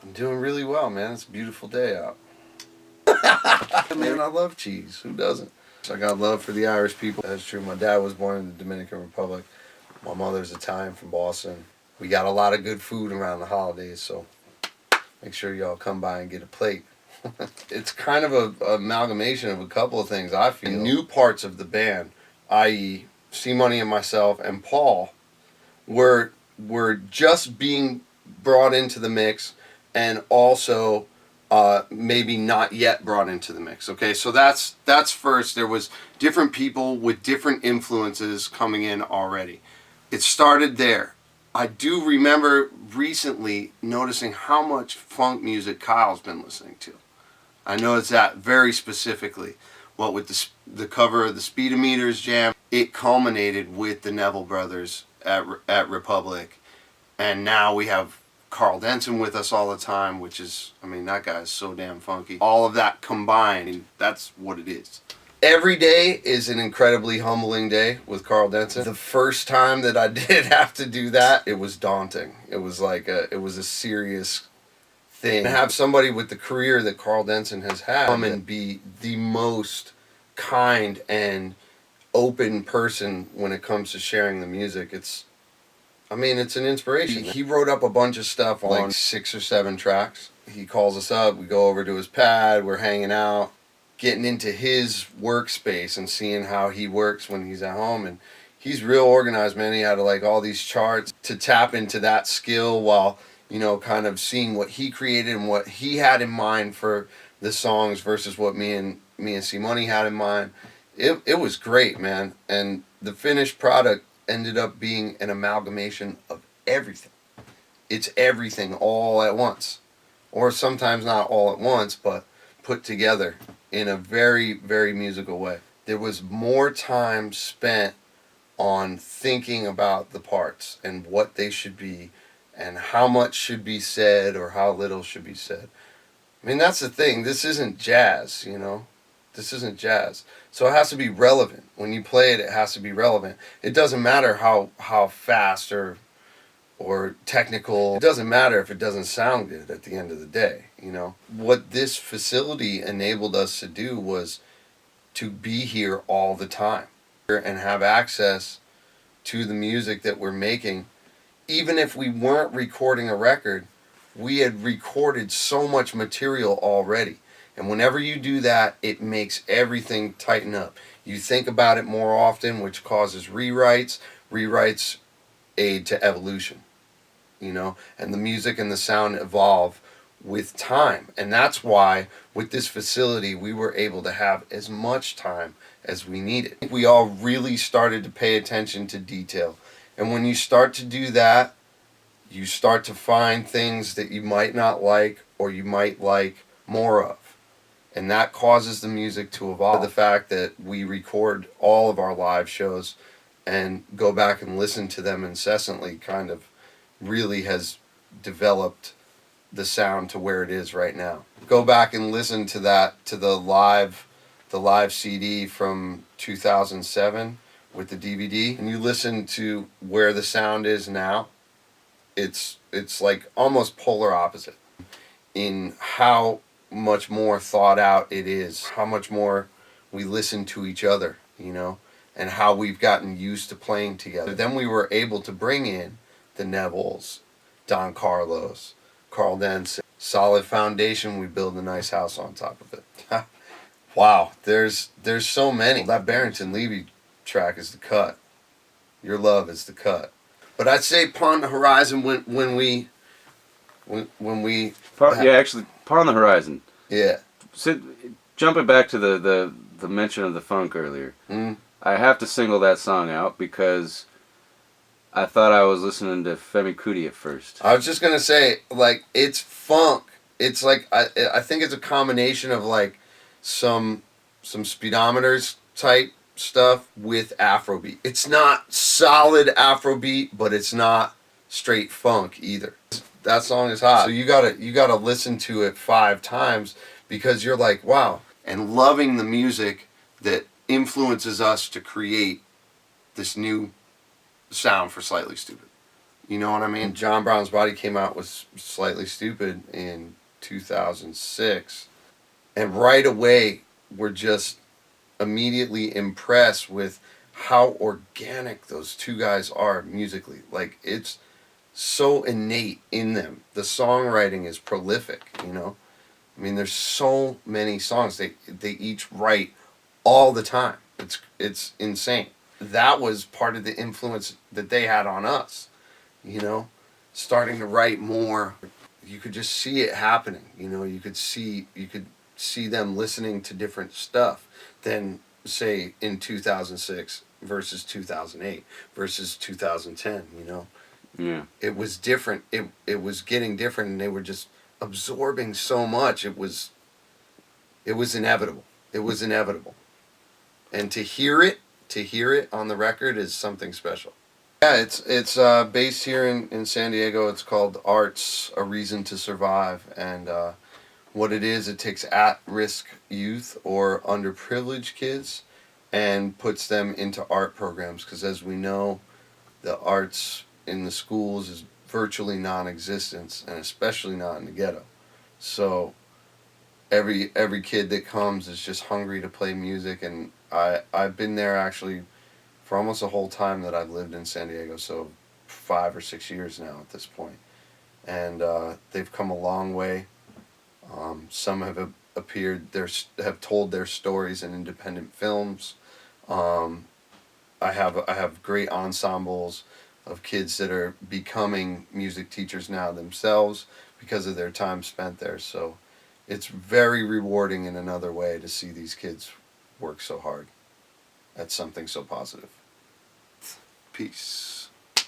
I'm doing really well, man. It's a beautiful day out. Man, I love cheese. Who doesn't? I got love for the Irish people. That's true. My dad was born in the Dominican Republic. My mother's Italian from Boston. We got a lot of good food around the holidays, so make sure y'all come by and get a plate. It's kind of a amalgamation of a couple of things, I feel. New parts of the band, i.e. C-Money and myself and Paul, were just being brought into the mix, and also maybe not yet brought into the mix. Okay, so that's first. There was different people with different influences coming in already. It started there. I do remember recently noticing how much funk music Kyle's been listening to. I noticed that very specifically. What with the cover of the Speedometers jam, it culminated with the Neville Brothers at Republic, and now we have Carl Denson with us all the time, which is, I mean, that guy is so damn funky. All of that combined, that's what it is. Every day is an incredibly humbling day with Carl Denson. The first time that I did have to do that, it was daunting. It was like it was a serious thing. To have somebody with the career that Carl Denson has had come and be the most kind and open person when it comes to sharing the music, it's an inspiration. He wrote up a bunch of stuff on like 6 or 7 tracks. He calls us up, we go over to his pad, we're hanging out, getting into his workspace and seeing how he works when he's at home. And he's real organized, man. He had like all these charts to tap into that skill while, you know, kind of seeing what he created and what he had in mind for the songs versus what me and C-Money had in mind. It was great, man. And the finished product ended up being an amalgamation of everything. It's everything all at once. Or sometimes not all at once, but put together in a very, very musical way. There was more time spent on thinking about the parts and what they should be and how much should be said or how little should be said. I mean, that's the thing. This isn't jazz, you know? This isn't jazz. So it has to be relevant. When you play it, it has to be relevant. It doesn't matter how fast or technical. It doesn't matter if it doesn't sound good at the end of the day, you know? What this facility enabled us to do was to be here all the time and have access to the music that we're making. Even if we weren't recording a record, we had recorded so much material already. And whenever you do that, it makes everything tighten up. You think about it more often, which causes rewrites. Rewrites aid to evolution, you know, and the music and the sound evolve with time. And that's why with this facility, we were able to have as much time as we needed. We all really started to pay attention to detail. And when you start to do that, you start to find things that you might not like or you might like more of. And that causes the music to evolve. The fact that we record all of our live shows and go back and listen to them incessantly kind of really has developed the sound to where it is right now. Go back and listen to that, to the live CD from 2007 with the DVD, and you listen to where the sound is now. It's like almost polar opposite in how much more thought out it is, how much more we listen to each other, you know, and how we've gotten used to playing together. Then we were able to bring in the Nevilles, Don Carlos, Carl Denson. Solid foundation, we build a nice house on top of it. Wow, there's so many. That Barrington Levy track is the cut. Your Love is the cut. But I'd say Pawn the Horizon when we actually Pawn the Horizon. Yeah. Jumping back to the mention of the funk earlier, I have to single that song out because I thought I was listening to Femi Kuti at first. I was just gonna say, like, it's funk. It's like I think it's a combination of like some speedometers type stuff with Afrobeat. It's not solid Afrobeat, but it's not straight funk either. That song is hot. So you gotta listen to it 5 times because you're like, wow, and loving the music that influences us to create this new sound for Slightly Stoopid. You know what I mean? John Brown's Body came out with Slightly Stoopid in 2006, and right away we're just immediately impressed with how organic those two guys are musically. Like, it's so innate in them. The songwriting is prolific, you know? I mean, there's so many songs they each write all the time. It's insane. That was part of the influence that they had on us, you know? Starting to write more. You could just see it happening, you know? You could see them listening to different stuff than, say, in 2006 versus 2008 versus 2010, you know? Yeah. It was different. It was getting different, and they were just absorbing so much. It was inevitable. It was inevitable. And to hear it on the record is something special. Yeah, it's based here in San Diego. It's called Arts: A Reason to Survive, and what it is, it takes at-risk youth or underprivileged kids and puts them into art programs, because as we know, the arts in the schools is virtually non-existent, and especially not in the ghetto. So every kid that comes is just hungry to play music, and I've been there actually for almost the whole time that I've lived in San Diego, so 5 or 6 years now at this point. And they've come a long way. Some have appeared, have told their stories in independent films. I have great ensembles of kids that are becoming music teachers now themselves because of their time spent there. So it's very rewarding in another way to see these kids work so hard at something so positive. Peace.